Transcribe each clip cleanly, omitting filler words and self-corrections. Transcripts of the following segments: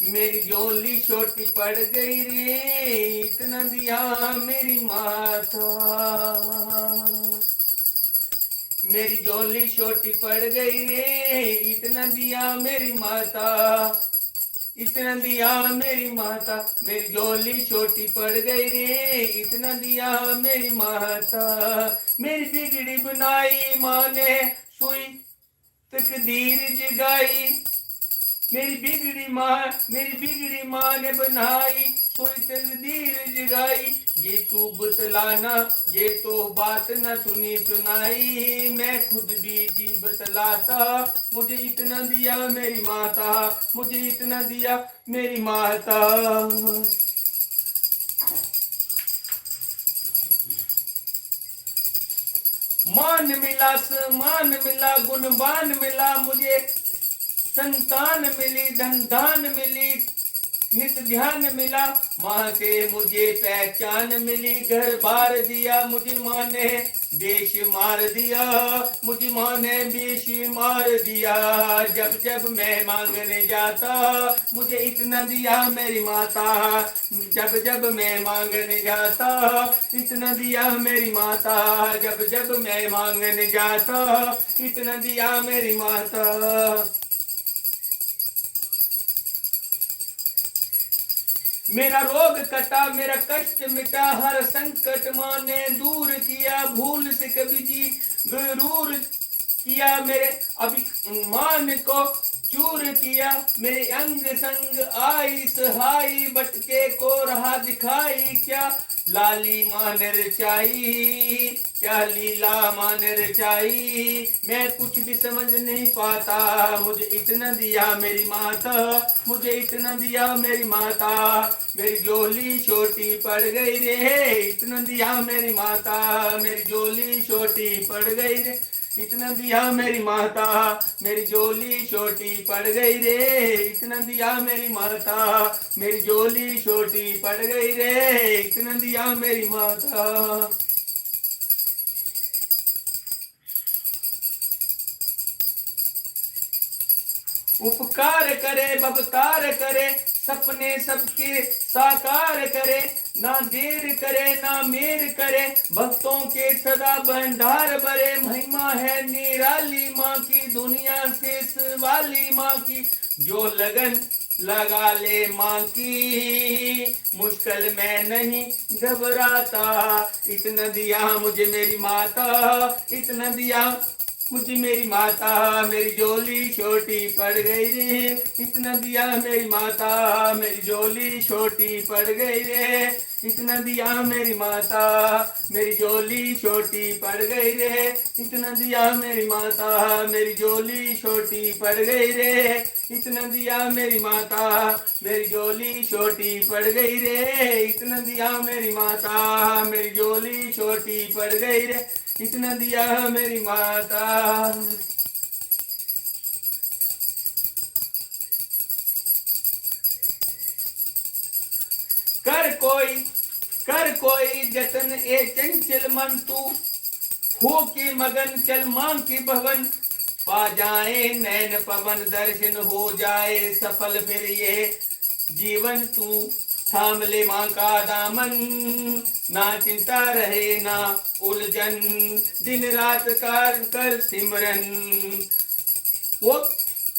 मेरी झोली छोटी पड़ गई रे, इतना दिया मेरी माता। मेरी झोली छोटी पड़ गई रे, इतना दिया मेरी माता। इतना दिया मेरी माता, मेरी झोली छोटी पड़ गई रे, इतना दिया मेरी माता। मेरी बिगड़ी बनाई माँ ने, सुई तकदीर जगाई। मेरी बिगड़ी माँ ने बनाई, सोई तकदीर जगाई। ये तू बतलाना, ये तो बात न सुनी सुनाई। मैं खुद भी जी बतलाता, मुझे इतना दिया मेरी माता। मुझे इतना दिया मेरी माता। मान मिला, सम्मान मिला, गुणवान मिला मुझे। संतान मिली, धन धान मिली, नित ध्यान मिला। माँ से मुझे पहचान मिली, घर बार दिया मुझे माँ ने, बेश मार दिया मुझे माँ ने, बेश मार दिया। जब जब मैं मांगने जाता, मुझे इतना दिया मेरी माता। जब जब मैं मांगने जाता, इतना दिया मेरी माता। जब जब मैं मांगने जाता, इतना दिया मेरी माता। मेरा रोग कटा, मेरा कष्ट मिटा, हर संकट माँ ने दूर किया। भूल से कभी जी गरूर किया, मेरे अभिमान को चूर किया। मेरे अंग संग आई सहाई, भटके को राह दिखाई। क्या लाली माँ ने रचाई, क्या लीला माँ ने रचाई। मैं कुछ भी समझ नहीं पाता, मुझे इतना दिया मेरी माता। मुझे इतना दिया मेरी माता। मेरी झोली छोटी पड़ गई रे, इतना दिया मेरी माता। मेरी झोली छोटी पड़ गई रे, इतना दिया मेरी माता। मेरी झोली छोटी पड़ गई रे, इतना दिया मेरी माता। मेरी झोली छोटी पड़ गई रे, इतना दिया मेरी माता। उपकार करे, बबकार करे, सपने सबके साकार करे। ना देर करे, ना मेर करे, भक्तों के सदा भंडार भरे। महिमा है निराली माँ की, दुनिया से वाली माँ की। जो लगन लगा ले माँ की, मुश्किल में नहीं घबराता। इतना दिया मुझे मेरी माता, इतना दिया मुझे मेरी माता। मेरी झोली छोटी पड़ गई रे, इतना दिया मेरी माता। मेरी झोली छोटी पड़ गई रे, इतना दिया मेरी माता। मेरी झोली छोटी पड़ गई रे, इतना दिया मेरी माता। मेरी झोली छोटी पड़ गई रे, इतना दिया मेरी माता। मेरी झोली छोटी पड़ गई रे, इतना दिया मेरी माता। मेरी झोली छोटी पड़ गई रे, इतना दिया मेरी माता। कर कोई जतन ए चंचल मन, तू हो के मगन चल मां के भवन। पा जाए नैन पवन, दर्शन हो जाए सफल फिर ये जीवन। तू थाम ले माँ का दामन, ना चिंता रहे ना उलझन। दिन रात कर सिमरन, वो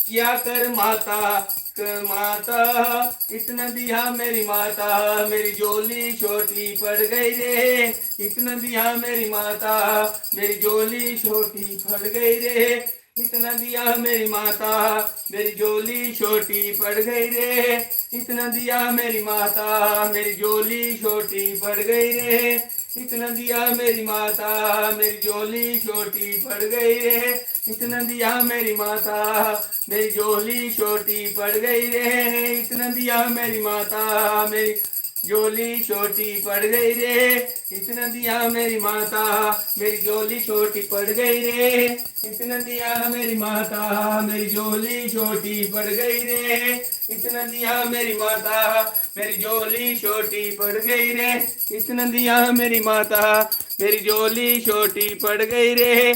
क्या कर माता, कर माता। इतना दिया मेरी माता। मेरी झोली छोटी पड़ गई रे, इतना दिया मेरी माता। मेरी झोली छोटी पड़ गई रे, इतना दिया मेरी माता। मेरी झोली छोटी पड़ गई रे, इतना दिया मेरी माता। मेरी झोली छोटी पड़ गई रे, इतना दिया मेरी माता। मेरी झोली छोटी पड़ गई रे, इतना दिया मेरी माता। मेरी झोली छोटी पड़ गई रे, इतना दिया मेरी माता। मेरी झोली छोटी पड़ गई रे, इतना दिया मेरी माता। मेरी झोली छोटी पड़ गई रे, इतना दिया मेरी माता। मेरी झोली छोटी पड़ गई रे, इतना दिया मेरी माता। मेरी झोली छोटी पड़ गई रे, इतना दिया मेरी माता। मेरी झोली छोटी पड़ गई रे,